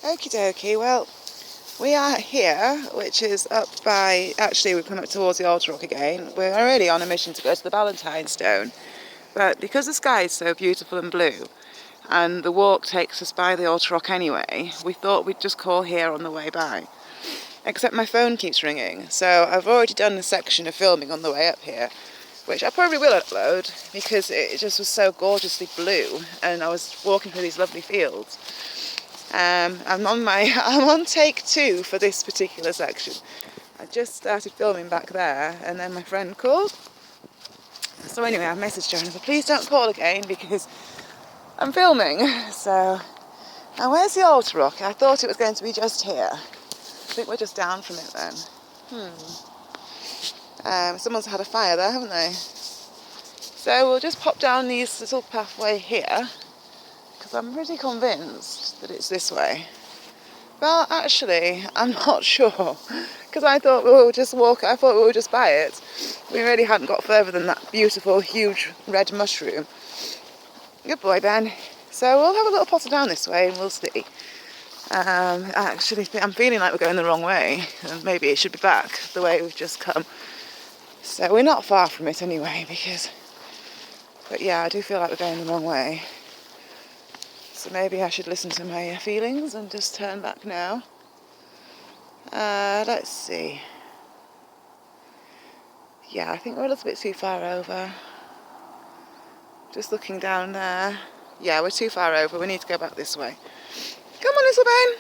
Okie dokie, well, we are here, which is up by, actually we've come up towards the HORAH again. We're already on a mission to go to the Ballantyres Stone, but because the sky is so beautiful and blue, and the walk takes us by the HORAH anyway, we thought we'd just call here on the way by. Except my phone keeps ringing, so I've already done a section of filming on the way up here, which I probably will upload, because it just was so gorgeously blue, and I was walking through these lovely fields. I'm on take 2 for this particular section. I just started filming back there, and then my friend called. So anyway, I messaged her and I said, please don't call again because I'm filming. So, now where's the HORAH? I thought it was going to be just here. I think we're just down from it then. Someone's had a fire there, haven't they? So we'll just pop down this little pathway here, because I'm pretty convinced that it's this way. Well, actually, I'm not sure, because I thought we would just walk, I thought we would just by it. We really hadn't got further than that beautiful, huge red mushroom. Good boy, Ben. So we'll have a little potter down this way and we'll see. Actually, I'm feeling like we're going the wrong way, and maybe it should be back the way we've just come. So we're not far from it anyway, but yeah, I do feel like we're going the wrong way. So maybe I should listen to my feelings and just turn back now. Let's see. Yeah, I think we're a little bit too far over. Just looking down there. Yeah, we're too far over. We need to go back this way. Come on, little Ben.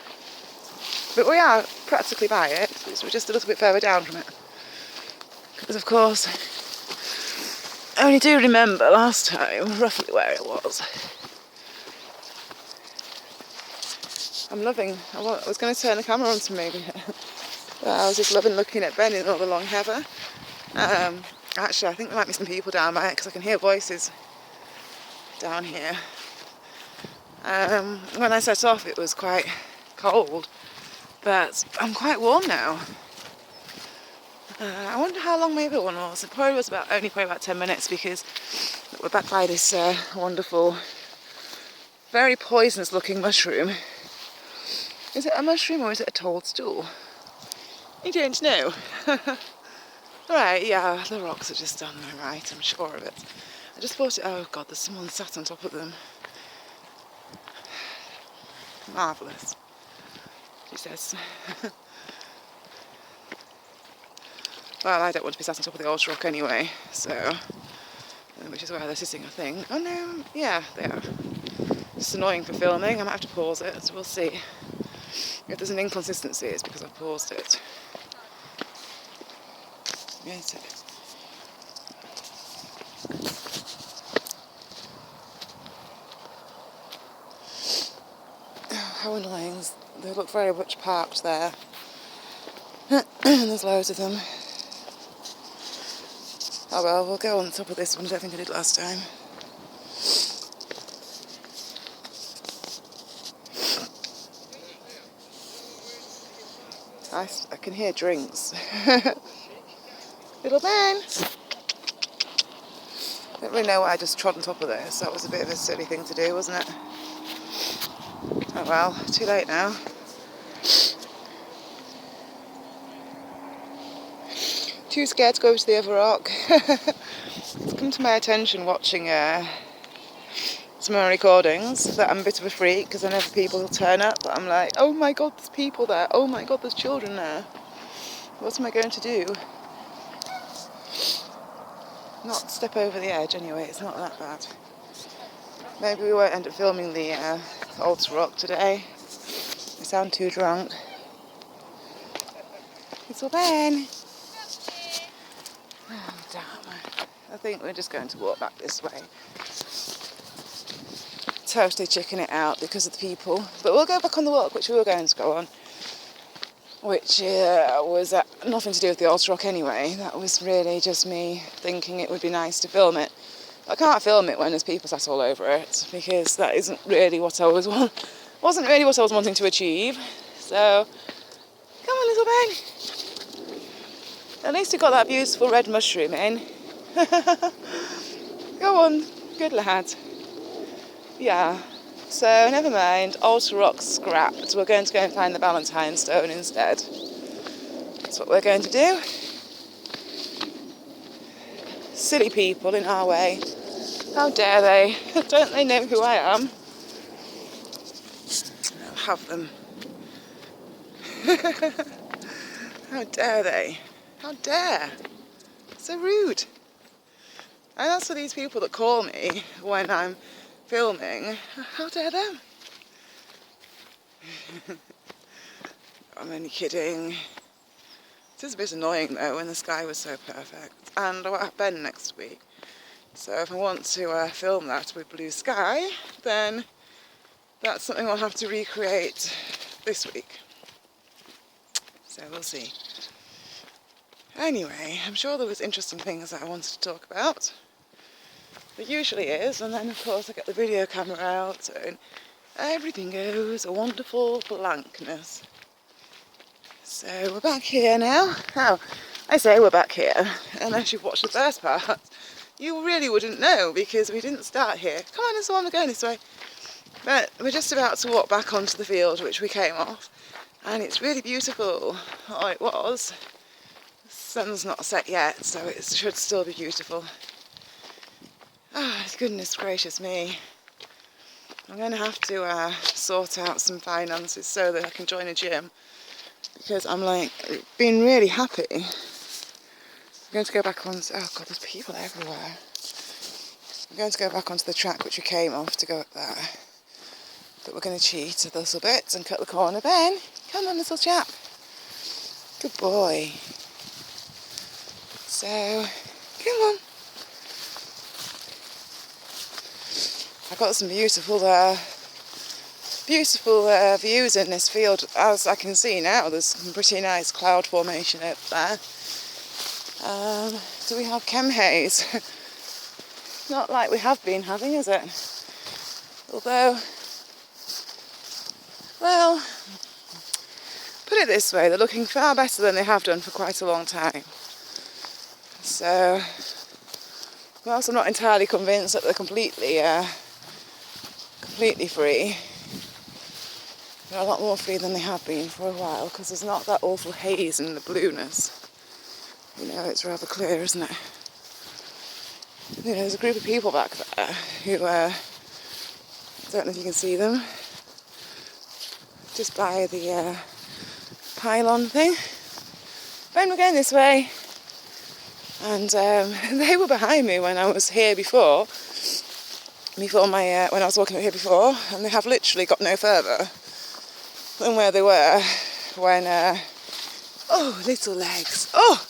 But we are practically by it. So we're just a little bit further down from it. Because, of course, I only do remember last time roughly where it was. I'm loving, I was going to turn the camera on to me, but I was just loving looking at Ben in all the long heather. Actually, I think there might be some people down by it because I can hear voices down here. When I set off it was quite cold, but I'm quite warm now. I wonder how long maybe one was. It probably was only about 10 minutes, because we're back by this wonderful, very poisonous looking mushroom. Is it a mushroom or is it a toadstool? You don't know. Right, yeah, the rocks are just on my right, I'm sure of it. I just thought, oh God, there's someone sat on top of them. Marvellous, she says. Well, I don't want to be sat on top of the HORAH anyway, so, which is where they're sitting, I think. Oh no, yeah, they are. It's annoying for filming, I might have to pause it, so we'll see. If there's an inconsistency, it's because I've paused it. Yes. Oh, how annoying. They look very much parked there. And there's loads of them. Oh well, we'll go on top of this one. I don't think I did last time. I can hear drinks. Little Ben! Don't really know why I just trod on top of this. That was a bit of a silly thing to do, wasn't it? Oh well, too late now. Too scared to go to the other rock. It's come to my attention watching some of my recordings that I'm a bit of a freak, because I know people will turn up, but I'm like, oh my God, there's people there. Oh my God, there's children there. What am I going to do? Not step over the edge anyway, it's not that bad. Maybe we won't end up filming the HORAH today. I sound too drunk. Little Ben! Oh, damn. I think we're just going to walk back this way. Totally checking it out because of the people. But we'll go back on the walk, which we were going to go on. Which was nothing to do with the HORAH anyway. That was really just me thinking it would be nice to film it. I can't film it when there's people sat all over it, because that isn't really what I wasn't really what I was wanting to achieve. So, come on, little Ben. At least you got that beautiful red mushroom in. Go on, good lad. Yeah, So never mind, altar rock scrapped. We're going to go and find the Ballantyres Stone instead. That's what we're going to do. Silly people in our way. How dare they? Don't they know who I am? I'll have them. How dare they? How dare? So rude. And that's for these people that call me when I'm filming. How dare them? I'm only kidding. It is a bit annoying though when the sky was so perfect. And I'm at Ben next week. So if I want to film that with blue sky, then that's something I'll have to recreate this week. So we'll see. Anyway, I'm sure there was interesting things that I wanted to talk about. There usually is, and then of course I get the video camera out and everything goes a wonderful blankness. So we're back here now. Now, I say we're back here, unless you've watched the first part, you really wouldn't know because we didn't start here. Come on, it's the one we're going this way. But we're just about to walk back onto the field which we came off, and it's really beautiful. Oh, it was. The sun's not set yet, so it should still be beautiful. Ah, goodness gracious me. I'm going to have to sort out some finances so that I can join a gym, because I'm like being really happy. I'm going to go back on. Oh god, there's people everywhere. I'm going to go back onto the track which we came off to go up there. But we're going to cheat a little bit and cut the corner. Ben, come on, little chap. Good boy. So, come on. I've got some beautiful views in this field. As I can see now, there's some pretty nice cloud formation up there. Do we have chem haze? Not like we have been having, is it? Although, well, put it this way, they're looking far better than they have done for quite a long time. So, whilst I'm not entirely convinced that they're completely free, they're a lot more free than they have been for a while, because there's not that awful haze and the blueness. You know, it's rather clear, isn't it? You know, there's a group of people back there who, I don't know if you can see them, just by the pylon thing. Ben, we're going this way. And they were behind me when I was here before when I was walking up here before, and they have literally got no further than where they were when, oh, little legs, oh,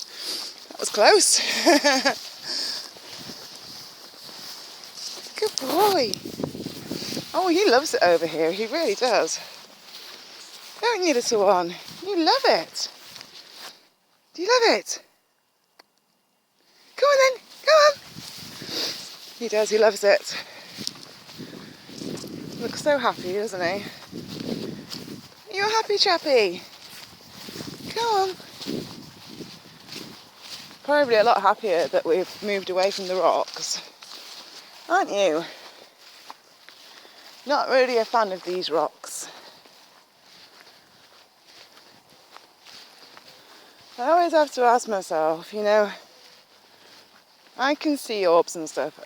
that was close. Good boy. Oh, he loves it over here, he really does. Don't you, little one? You love it. Do you love it? Come on then, come on. He does, he loves it. Looks so happy, doesn't he? Are you a happy chappy? Come on. Probably a lot happier that we've moved away from the rocks, aren't you? Not really a fan of these rocks. I always have to ask myself, you know, I can see orbs and stuff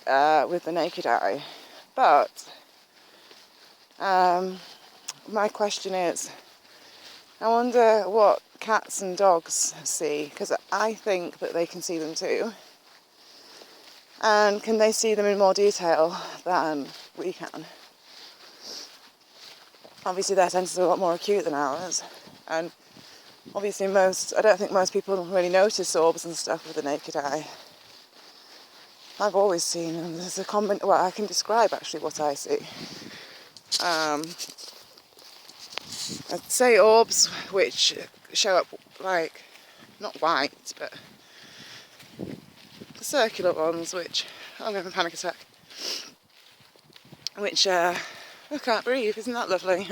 with the naked eye, but my question is, I wonder what cats and dogs see, because I think that they can see them too. And can they see them in more detail than we can? Obviously their senses are a lot more acute than ours, and obviously I don't think most people really notice orbs and stuff with the naked eye. I've always seen them. There's a comment, well, I can describe actually what I see. I'd say orbs which show up like, not white, but the circular ones, which, I'm having a panic attack, which, I can't breathe, isn't that lovely?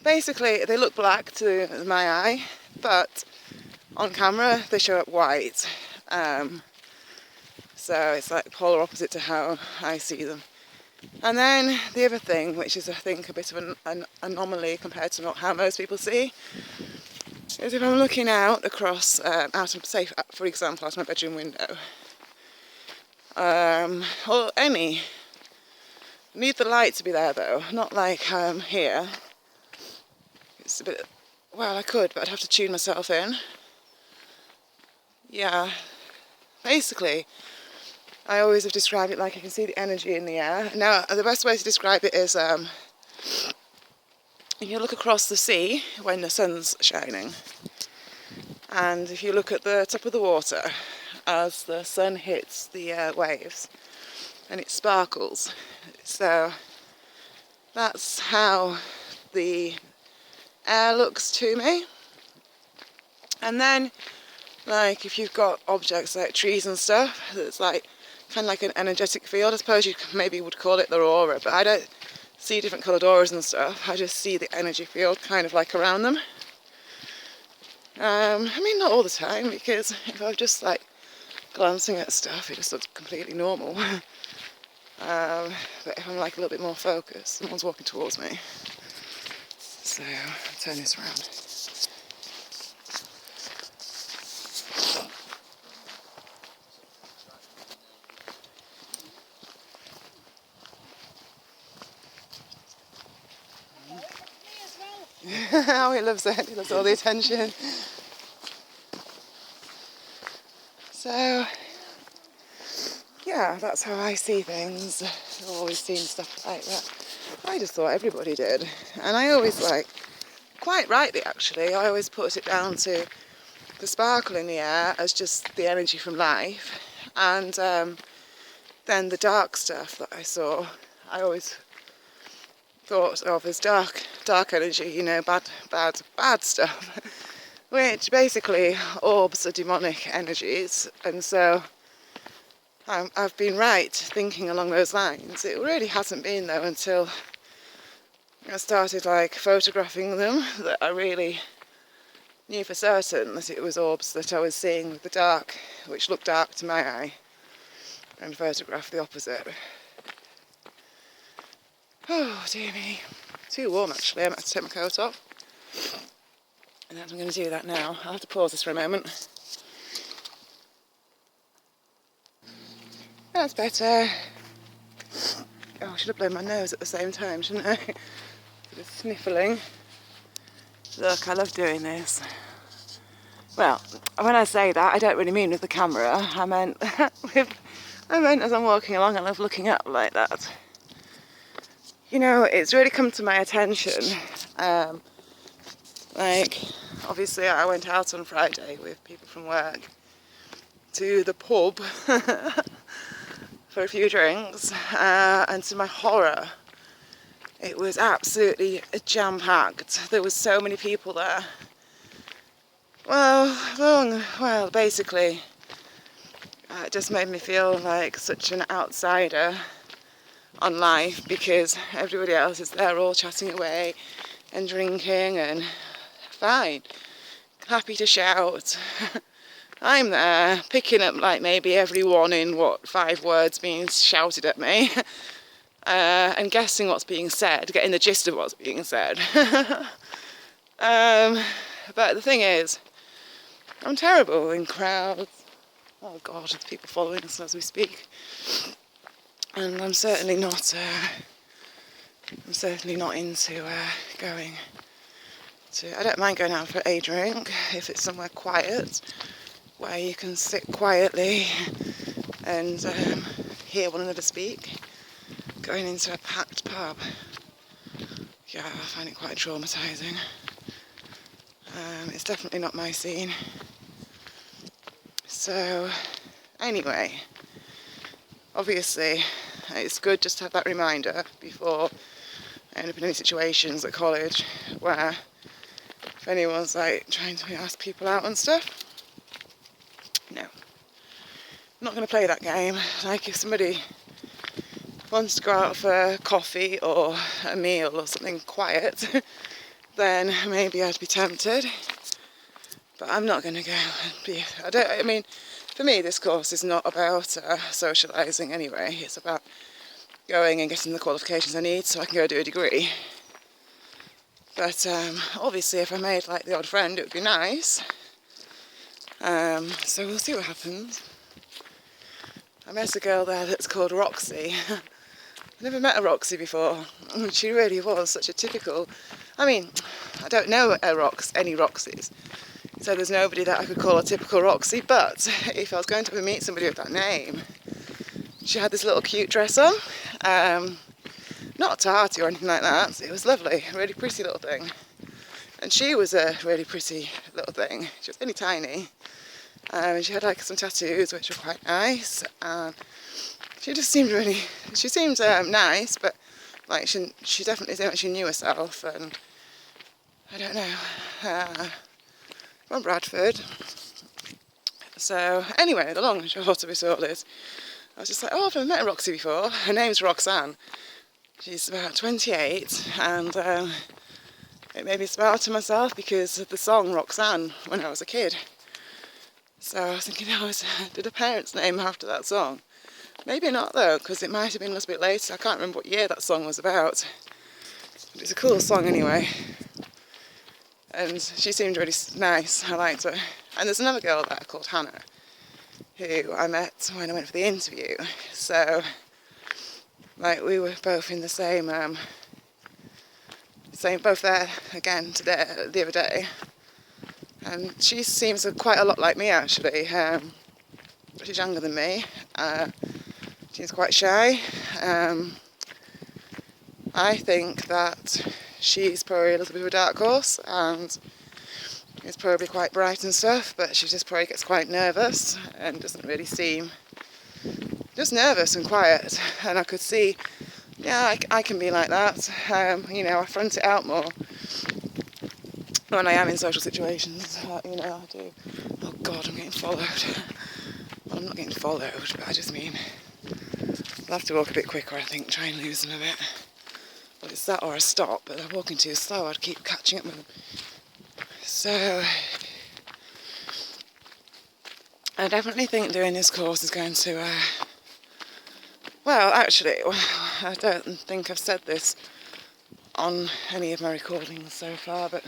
Basically, they look black to my eye, but on camera they show up white. So it's like polar opposite to how I see them. And then the other thing, which is I think a bit of an anomaly compared to how most people see, is if I'm looking out across, out of, say, for example, out of my bedroom window, or any, I need the light to be there though, not like here. It's a bit, well, I could, but I'd have to tune myself in. Yeah, basically, I always have described it like I can see the energy in the air. Now, the best way to describe it is if you look across the sea when the sun's shining, and if you look at the top of the water as the sun hits the waves, and it sparkles. So that's how the air looks to me. And then, like, if you've got objects like trees and stuff, it's like kind of like an energetic field. I suppose you maybe would call it the aura, but I don't see different coloured auras and stuff. I just see the energy field kind of like around them. I mean, not all the time, because if I'm just like glancing at stuff, it just looks completely normal. But if I'm like a little bit more focused, someone's walking towards me. So I'll turn this around. Oh, he loves it. He loves all the attention. So, yeah, that's how I see things. I've always seen stuff like that. I just thought everybody did. And I always, like, quite rightly actually, I always put it down to the sparkle in the air as just the energy from life. And then the dark stuff that I saw, I always thought of as dark energy, you know, bad stuff, which basically orbs are demonic energies. And so I've been right thinking along those lines. It really hasn't been though until I started like photographing them that I really knew for certain that it was orbs that I was seeing with the dark, which looked dark to my eye, and photographed the opposite. Oh dear me, too warm actually. I might have to take my coat off. And I'm going to do that now. I'll have to pause this for a moment. That's better. Oh, I should have blown my nose at the same time, shouldn't I? Sort of sniffling. Look, I love doing this. Well, when I say that, I don't really mean with the camera. I meant as I'm walking along, I love looking up like that. You know, it's really come to my attention. Like, obviously I went out on Friday with people from work to the pub for a few drinks, and to my horror, it was absolutely jam-packed. There was so many people there. Well, basically, it just made me feel like such an outsider on life, because everybody else is there all chatting away and drinking and fine, happy to shout. I'm there picking up like maybe every one in 5 words being shouted at me, and guessing what's being said, getting the gist of what's being said. But the thing is, I'm terrible in crowds. Oh God, there's people following us as we speak. And I'm certainly not into going to. I don't mind going out for a drink if it's somewhere quiet, where you can sit quietly and hear one another speak. Going into a packed pub, yeah, I find it quite traumatising. It's definitely not my scene. So, anyway, obviously, it's good just to have that reminder before I end up in any situations at college where if anyone's like trying to ask people out and stuff, no. I'm not going to play that game. Like if somebody wants to go out for coffee or a meal or something quiet, then maybe I'd be tempted. But I'm not going to go and be... for me, this course is not about socialising anyway. It's about going and getting the qualifications I need so I can go do a degree. But obviously, if I made like the odd friend, it would be nice. So we'll see what happens. I met a girl there that's called Roxy. I've never met a Roxy before. She really was such a typical... I mean, I don't know any Roxys, so there's nobody that I could call a typical Roxy, but if I was going to meet somebody with that name, she had this little cute dress on. Not tarty or anything like that. It was lovely, a really pretty little thing. And she was a really pretty little thing. She was only tiny. And she had like some tattoos which were quite nice. And she just seemed nice, but like she definitely seemed like she knew herself. And I don't know, from Bradford. So anyway, the long and short of it all is, I was just like, oh, I've never met Roxy before. Her name's Roxanne. She's about 28, and it made me smile to myself because of the song Roxanne when I was a kid. So I was thinking, did her parents name her after that song? Maybe not though, because it might have been a little bit later. I can't remember what year that song was about. But it's a cool song anyway. And she seemed really nice, I liked her. And there's another girl there called Hannah, who I met when I went for the interview. So, like, we were both in the same, both there again the other day. And she seems quite a lot like me, actually. She's younger than me. She's quite shy. I think that she's probably a little bit of a dark horse, and is probably quite bright and stuff, but she just probably gets quite nervous and doesn't really seem... just nervous and quiet. And I could see, yeah, I can be like that. I front it out more when I am in social situations. I do. Oh God, I'm getting followed. Well, I'm not getting followed, but I just mean I'll have to walk a bit quicker, I think, try and lose them a bit. Well, it's that or a stop, but they're walking too slow. I'd keep catching up with them. So I definitely think doing this course is going to... well, actually, I don't think I've said this on any of my recordings so far, but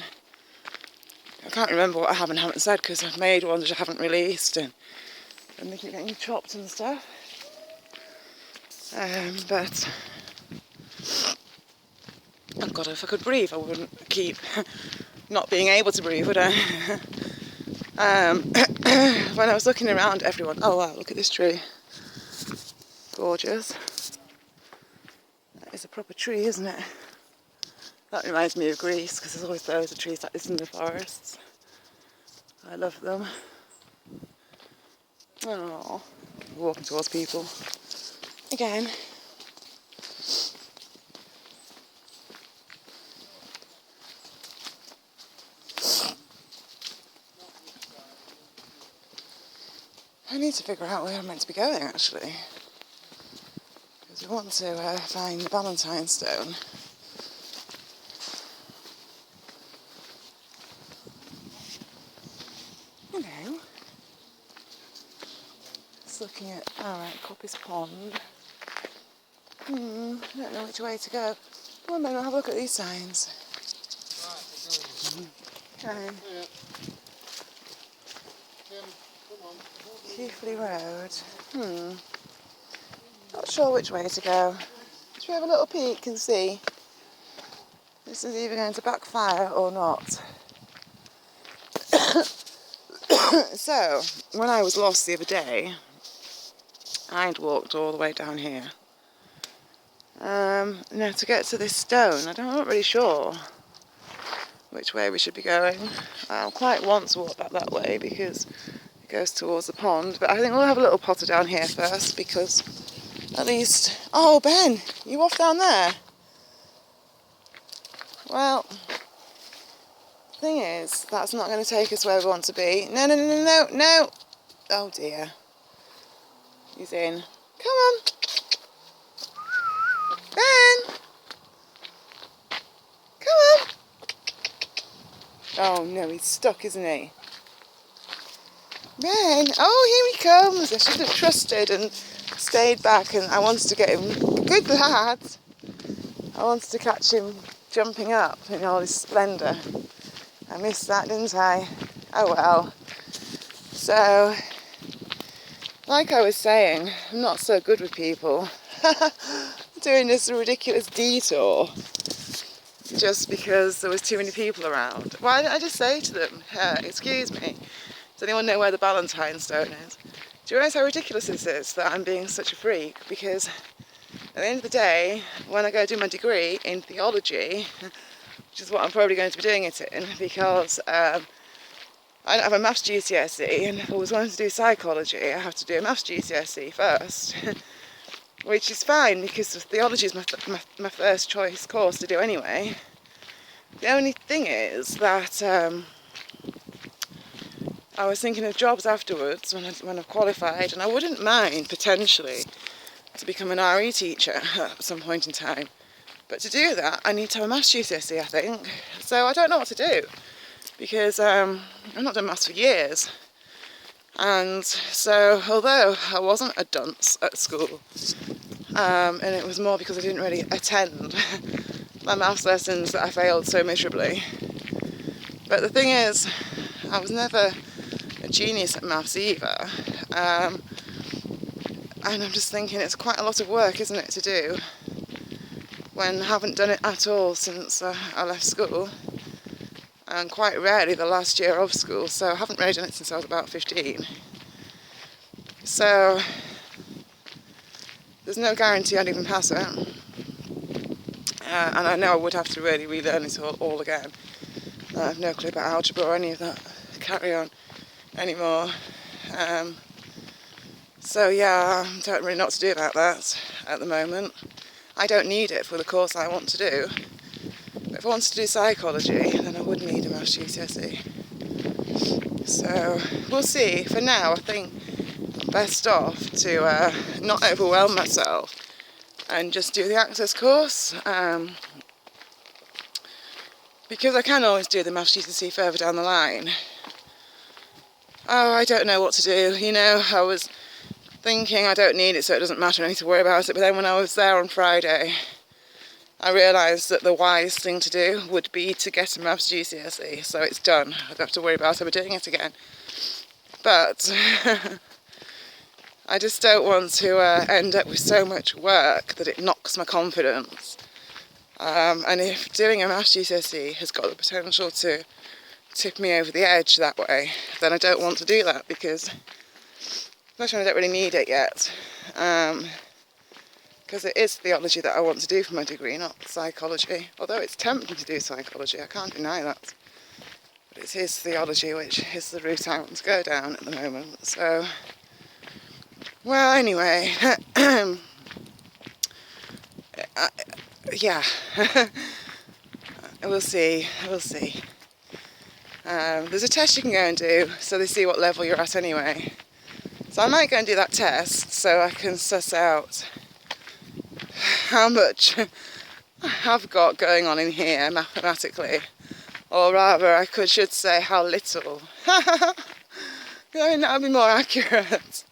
I can't remember what I have and haven't said because I've made ones which I haven't released and they keep getting chopped and stuff. But oh God, if I could breathe, I wouldn't keep not being able to breathe, would I? When I was looking around, everyone, oh wow, look at this tree. Gorgeous. That is a proper tree, isn't it? That reminds me of Greece, because there's always loads of trees like this in the forests. I love them. Oh, walking towards people. Again. I need to figure out where I'm meant to be going, actually. Because we want to find the Ballantyres Stone. Just looking at, Coppice Pond. I don't know which way to go. Come on, Ben, I'll have a look at these signs. Okay. Keighley Road. Not sure which way to go. Should we have a little peek and see? This is either going to backfire or not. So, when I was lost the other day, I'd walked all the way down here. To get to this stone, I'm not really sure which way we should be going. I quite want to walk back that way because it goes towards the pond, but I think we'll have a little potter down here first because at least... Oh, Ben, you off down there? Well, the thing is, that's not going to take us where we want to be. No. Oh dear. He's in. Come on. Ben! Come on! Oh no, he's stuck, isn't he? Then, oh, here he comes. I should have trusted and stayed back, and I wanted to get him. Good lad. I wanted to catch him jumping up in all his splendour. I missed that, didn't I? Oh well. So, like I was saying, I'm not so good with people. Doing this ridiculous detour just because there was too many people around. Why didn't I just say to them, excuse me, does anyone know where the Ballantyres Stone is? Do you realise how ridiculous this is, that I'm being such a freak? Because at the end of the day, when I go do my degree in theology, which is what I'm probably going to be doing it in, because I don't have a maths GCSE, and if I was wanting to do psychology, I have to do a maths GCSE first, which is fine because theology is my first choice course to do anyway. The only thing is that I was thinking of jobs afterwards when I've qualified, and I wouldn't mind potentially to become an RE teacher at some point in time. But to do that, I need to have a maths GCSE, I think. So I don't know what to do, because I've not done maths for years. And so, although I wasn't a dunce at school, and it was more because I didn't really attend my maths lessons that I failed so miserably. But the thing is, I was never a genius at maths either. And I'm just thinking it's quite a lot of work, isn't it, to do when I haven't done it at all since I left school, and quite rarely the last year of school, so I haven't really done it since I was about 15. So there's no guarantee I'd even pass it, and I know I would have to really relearn it all again. I have no clue about algebra or any of that carry on anymore. So yeah, I don't really know what to do about that at the moment. I don't need it for the course I want to do. But if I wanted to do psychology, then I would need a maths GCSE. So we'll see. For now, I think I'm best off to not overwhelm myself and just do the access course. Because I can always do the maths GCSE further down the line. Oh, I don't know what to do. You know, I was thinking I don't need it, so it doesn't matter, I need to worry about it. But then when I was there on Friday, I realised that the wise thing to do would be to get a maths GCSE, so it's done. I don't have to worry about ever doing it again. But I just don't want to end up with so much work that it knocks my confidence. And if doing a maths GCSE has got the potential to tip me over the edge that way, then I don't want to do that, because especially when I don't really need it yet. Because it is theology that I want to do for my degree, not psychology. Although it's tempting to do psychology, I can't deny that. But it is theology, which is the route I want to go down at the moment. So, well, anyway, yeah, we'll see. There's a test you can go and do, so they see what level you're at anyway. So I might go and do that test so I can suss out how much I have got going on in here mathematically. Or rather, I should say how little. I mean, that would be more accurate.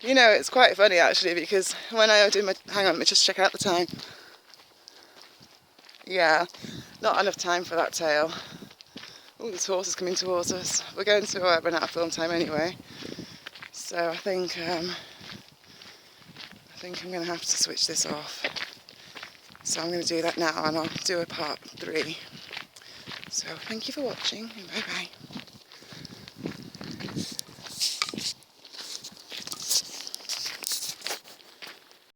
You know, it's quite funny actually, because when I do my... Hang on, let me just check out the time. Yeah, not enough time for that tale. Oh, this horse is coming towards us. We're going to run out of film time anyway. So I think I'm going to have to switch this off. So I'm going to do that now, and I'll do a part 3. So thank you for watching, and bye bye.